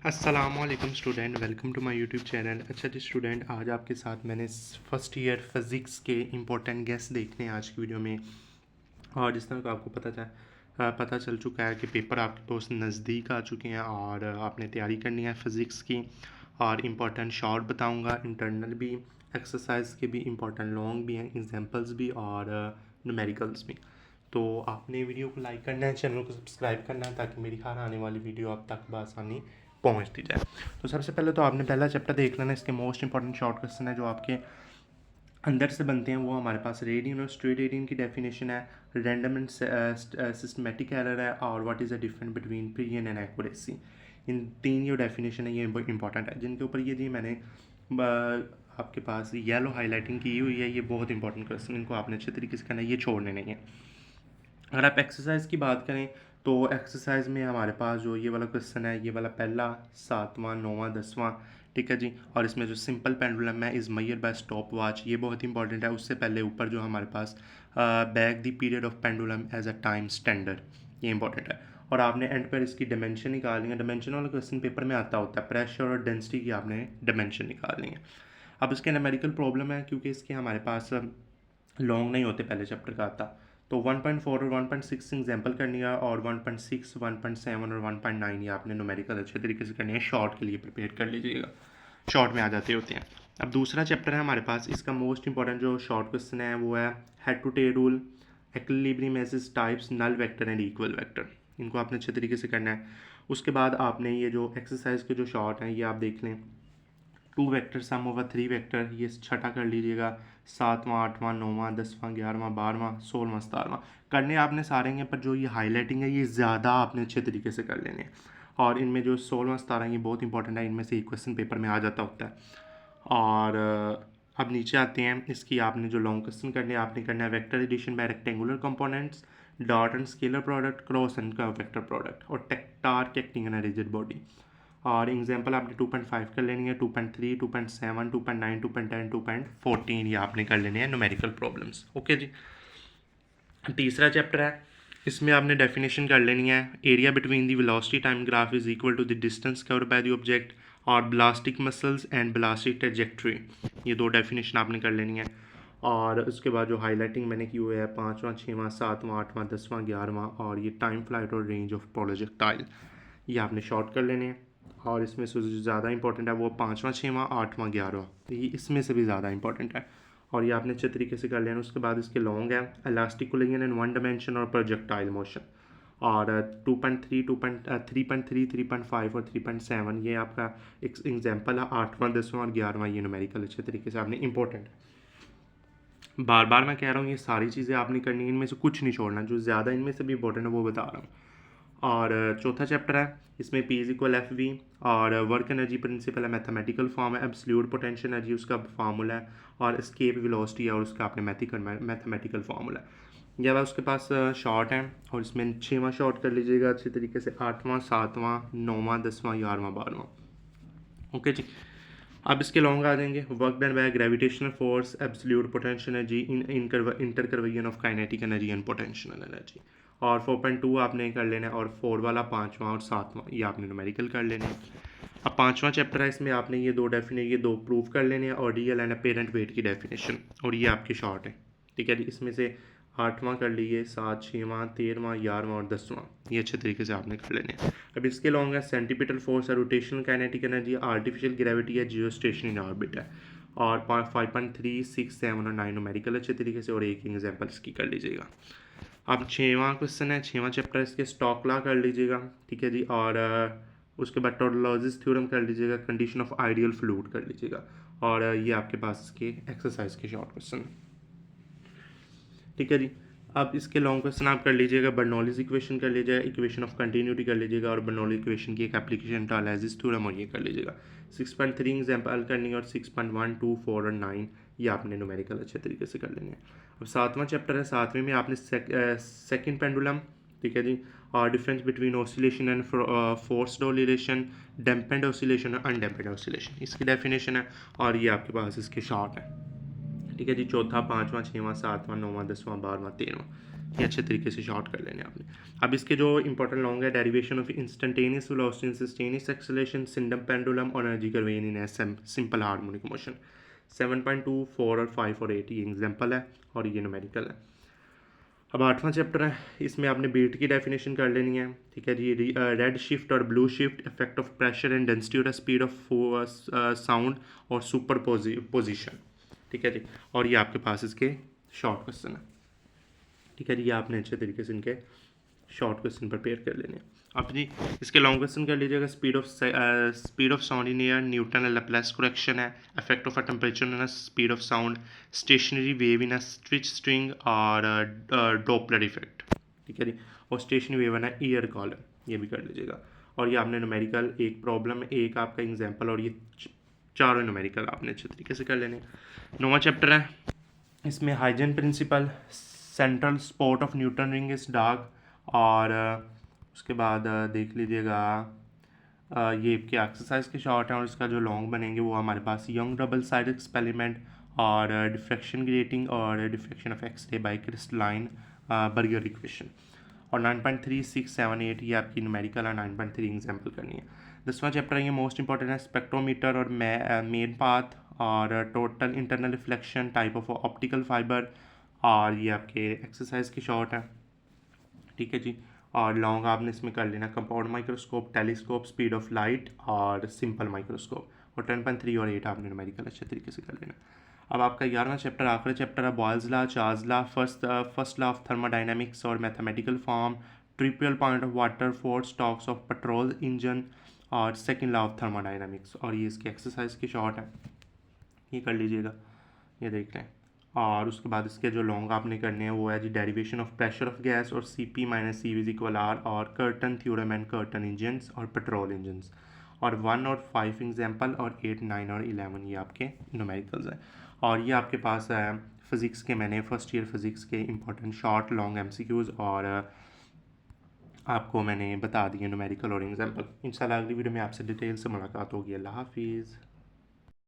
अस्सलामुअलैकुम student, welcome to my YouTube channel. अच्छा जी स्टूडेंट, आज आपके साथ मैंने फर्स्ट ईयर फिज़िक्स के इम्पोर्टेंट गेस देखने हैं आज की वीडियो में। और जिस तरह का आपको पता चल चुका है कि पेपर आपके बहुत नज़दीक आ चुके हैं और आपने तैयारी करनी है फ़िज़िक्स की। और इम्पोर्टेंट शॉर्ट बताऊंगा, इंटरनल भी, एक्सरसाइज के भी, इम्पोर्टेंट लॉन्ग भी हैं, एग्जांपल्स भी और न्यूमेरिकल्स भी। तो आपने वीडियो को लाइक करना है, चैनल को सब्सक्राइब करना है ताकि मेरी हर आने वाली वीडियो आप तक बआसानी पहुंचती जाए। तो सबसे पहले तो आपने पहला चैप्टर देख लेना। इसके मोस्ट इंपॉर्टेंट शॉर्ट क्वेश्चन है जो आपके अंदर से बनते हैं। वो हमारे पास रेडियन और स्ट्रेट रेडियन की डेफिनेशन है, रैंडम एंड सिस्टमेटिक एरर है, और what is the difference between period and accuracy. इन तीन जो डेफिनेशन है ये इंपॉर्टेंट है, जिनके ऊपर ये जी मैंने आपके पास येलो हाईलाइटिंग की हुई है। ये बहुत इंपॉर्टेंट क्वेश्चन, इनको आपने अच्छे तरीके से करना है, ये छोड़ने नहीं है। अगर आप एक्सरसाइज की बात करें तो एक्सरसाइज में हमारे पास जो ये वाला क्वेश्चन है, ये वाला पहला, सातवां, नौवां, दसवां, ठीक है जी। और इसमें जो सिंपल पेंडुलम है is measure by stopwatch, ये बहुत इंपॉर्टेंट है। उससे पहले ऊपर जो हमारे पास back the period of pendulum as a time standard, ये इंपॉर्टेंट है। और आपने एंड पर इसकी डायमेंशन निकालनी है। डायमेंशन वाला क्वेश्चन पेपर में आता होता है, प्रेशर और डेंसिटी की आपने डायमेंशन निकालनी है। अब इसके न्यूमेरिकल प्रॉब्लम है क्योंकि इसके हमारे पास लॉन्ग नहीं होते, पहले चैप्टर का आता। तो 1.4 और 1.6 एग्जाम्पल करनी है, और 1.6, 1.7 और 1.9 ये आपने न्यूमेरिकल अच्छे तरीके से करनी है। शॉर्ट के लिए प्रिपेयर कर लीजिएगा, शॉर्ट में आ जाते होते हैं। अब दूसरा चैप्टर है हमारे पास, इसका मोस्ट इंपॉर्टेंट जो शॉर्ट क्वेश्चन है वो है head to tail rule, equilibrium axis types, null vector and equal vector. इनको आपने अच्छे तरीके से करना है। उसके बाद आपने ये जो एक्सरसाइज के जो शॉर्ट हैं ये आप देख लें। 2 वेक्टर सम ओवर 3 वेक्टर, ये छठा कर लीजिएगा। सातवां, आठवां, नौवां, 10वां, 11वां, 12वां, 16वां, 17वां करने आपने सारे हैं, पर जो ये हाईलाइटिंग है ये ज़्यादा आपने अच्छे तरीके से कर लेने हैं। और इनमें जो 16वां, 17 ये बहुत इंपॉर्टेंट है, इनमें से एक क्वेश्चन पेपर में आ जाता होता है। और अब नीचे आते हैं, इसकी आपने जो लॉन्ग क्वेश्चन करने हैं, आपने करना है vector addition by rectangular components, dot and scalar product, cross and curve vector product, और torque acting an rigid body. और एग्जाम्पल आपने 2.5 कर लेनी है, 2.3, 2.7, 2.9, 2.10, 2.14 ये आपने कर लेने हैं न्यूमेरिकल प्रॉब्लम्स। ओके जी। तीसरा चैप्टर है, इसमें आपने डेफिनेशन कर लेनी है। Area between the velocity time graph is equal to the distance covered by the object, और ballistic missiles and ballistic trajectory, ये दो डेफिनेशन आपने कर लेनी है। और उसके बाद जो हाईलाइटिंग मैंने की हुई है, पाँचवां, छठवां, सातवां, आठवां, 10वां, 11वां, और ये टाइम फ्लाइट और रेंज ऑफ प्रोजेक्टाइल, ये आपने शॉर्ट कर लेने हैं। और इसमें से जो ज़्यादा इंपॉर्टेंट है वो पाँचवां, छठवां, आठवां, 11वां, तो ये इसमें से भी ज़्यादा इंपॉर्टेंट है, और ये आपने अच्छे तरीके से कर लेना। उसके बाद इसके लॉन्ग है, elastic collision in one dimension और प्रोजेक्टाइल मोशन, और 2.3, 3.3, 3.5 और 3.7 ये आपका एक एग्जाम्पल है। आठवां, 10वां और 11वां ये न्यूमेरिकल अच्छे तरीके से आपने इंपॉर्टेंट है। बार बार मैं कह रहा हूँ ये सारी चीज़ें आपने करनी है, इनमें से कुछ नहीं छोड़ना, जो ज़्यादा इनमें से भी इंपॉर्टेंट है वो बता रहा हूँ। और चौथा चैप्टर है, इसमें P is equal F V, और वर्क एनर्जी प्रिंसिपल है, मैथमेटिकल फॉर्म है, एब्सोल्यूट पोटेंशियल एनर्जी उसका फार्मूला है, और स्केप वेलोसिटी है और उसका आपने मैथमेटिकल फार्मूला है। यह वह उसके पास शॉर्ट है, और इसमें छठवां शॉर्ट कर लीजिएगा अच्छे तरीके से, आठवां, सातवां, नौवां, 10वां, 11वां, 12वां। ओके जी। अब इसके लॉन्ग आ जाएंगे, work done by gravitational force, absolute potential energy, in interconversion of kinetic energy and potential energy. और 4.2 आपने कर लेना है, और 4 वाला, पाँचवां और सातवां ये आपने न्यूमेरिकल कर लेने हैं। अब पाँचवां चैप्टर है, इसमें आपने ये दो प्रूव कर लेने हैं, और रियल एंड अपेरेंट वेट की डेफिनेशन, और ये आपके शॉर्ट है। ठीक है जी। इसमें से आठवां कर लीजिए, सात, छठवां, 13वां, 11वां और 10वां ये अच्छे तरीके से आपने कर लेने हैं। अब इसके लॉन्ग है, सेंटीपिटल फोर्स है, rotational kinetic energy, artificial gravity है, जियो स्टेशन इन ऑर्बिट है, और 5.3, 6, 7 और 9 न्यूमेरिकल अच्छे तरीके से, और एक एग्जाम्पल इसकी कर लीजिएगा। अब छठवां क्वेश्चन है, छठवां चैप्टर इसके स्टॉक लॉ कर लीजिएगा, ठीक है जी। और उसके बाद टोटोलॉजिस थ्योरम कर लीजिएगा, कंडीशन ऑफ आइडियल फ्लूइड कर लीजिएगा, और ये आपके पास इसके एक्सरसाइज के शॉर्ट क्वेश्चन, ठीक है जी। अब इसके लॉन्ग क्वेश्चन आप कर लीजिएगा, बर्नौलीज इक्वेशन कर लीजिएगा, इक्वेशन ऑफ कंटिन्यूटी कर लीजिएगा, और बर्नौली इक्वेशन की एक एप्लीकेशन टॉलेसिस थ्योरम, और ये कर लीजिएगा। 6.3 एग्जाम्पल करनी है, और 6.1, 2, 4 और 9 ये आपने न्यूमेरिकल अच्छे तरीके से कर लेने हैं। अब सातवां चैप्टर है, सातवें में आपने सेकंड पेंडुलम, ठीक है जी, और difference between oscillation and forced oscillation, damped oscillation और अनडैम्पेंड ऑसिलेशन, इसकी डेफिनेशन है, और ये आपके पास इसके शॉर्ट है। ठीक है जी। चौथा, पाँचवां, छठवां, सातवां, नौवां, 10वां, 12वां, 13वां ये अच्छे तरीके से शॉर्ट कर लेने आपने। अब इसके जो इंपॉर्टेंट लॉन्ग है, derivation of instantaneous velocity, instantaneous acceleration, simple pendulum और energy curve in S simple harmonic motion. 7.2, 4 और 5 और 8 ये एग्जाम्पल है और ये न्यूमेरिकल है। अब 8वां चैप्टर है, इसमें आपने बीट की डेफिनेशन कर लेनी है, ठीक है जी। रेड शिफ्ट और blue shift, effect of pressure and density और स्पीड ऑफ साउंड और सुपर पोजिशन, ठीक है जी। और ये आपके पास इसके शॉर्ट क्वेश्चन है, ठीक है जी। ये आपने अच्छे तरीके से इनके शॉर्ट क्वेश्चन प्रिपेयर कर लेने हैं। अब जी इसके लॉन्ग क्वेश्चन कर लीजिएगा। Speed of sound in air, Newton Laplace correction है, effect of a temperature in speed of sound, stationary wave in a switch string और डॉपलर इफेक्ट, ठीक है जी। और स्टेशनरी वेव है ईयर कॉलम, ये भी कर लीजिएगा। और ये आपने न्यूमेरिकल, एक प्रॉब्लम, एक आपका एग्जाम्पल, और ये चारों न्यूमेरिकल आपने अच्छे तरीके से कर लेने। 9वां चैप्टर है, इसमें Huygens principle, central spot of Newton ring is dark, और उसके बाद देख लीजिएगा ये आपके एक्सरसाइज के शॉर्ट हैं, और इसका जो लॉन्ग बनेंगे वो हमारे पास यंग डबल साइड एक्सपेरिमेंट और डिफ्रैक्शन ग्रेटिंग और diffraction of X ray by crystalline burger equation. और 9.3, 6, 7, 8 ये आपकी न्यूमेरिकल है। 9.3 एग्जाम्पल करनी है। 10वां चैप्टर है, ये मोस्ट इंपॉर्टेंट है, स्पेक्ट्रोमीटर और मेन पाथ और total internal reflection, type of optical fibre, और ये आपके एक्सरसाइज की शॉर्ट है, ठीक है जी। और लॉन्ग आपने इसमें कर लेना compound microscope, telescope, speed of light और सिंपल माइक्रोस्कोप। और 10.3 और 8 आपने न्यूमेरिकल अच्छे तरीके से कर लेना। अब आपका 11वां चैप्टर, आखिरी चैप्टर है, Boyle's law, Charles law, first law of thermodynamics और mathematical form, triple point of water force, talks of petrol engine और सेकेंड लॉ ऑफ थर्मोडाइनमिक्स। और ये इसकी एक्सरसाइज की शॉर्ट है, ये कर लीजिएगा, ये देख लें। और उसके बाद इसके जो लॉन्ग आपने करने हैं वो है जी derivation of pressure of gas और CP minus CV is equal R और Carnot theorem and Carnot engines और पेट्रोल इंजन्स। और 1 और 5 एग्जाम्पल, और 8, 9 और 11 ये आपके न्यूमेरिकल्स हैं। और ये आपके पास है फिज़िक्स के, मैंने फर्स्ट ईयर फिज़िक्स के इंपॉर्टेंट शॉर्ट लॉन्ग MCQs और आपको मैंने बता दिए न्यूमेरिकल और एग्जाम्पल। इंशाल्लाह अगली वीडियो में आपसे डिटेल से मुलाकात होगी। अल्लाह हाफिज़।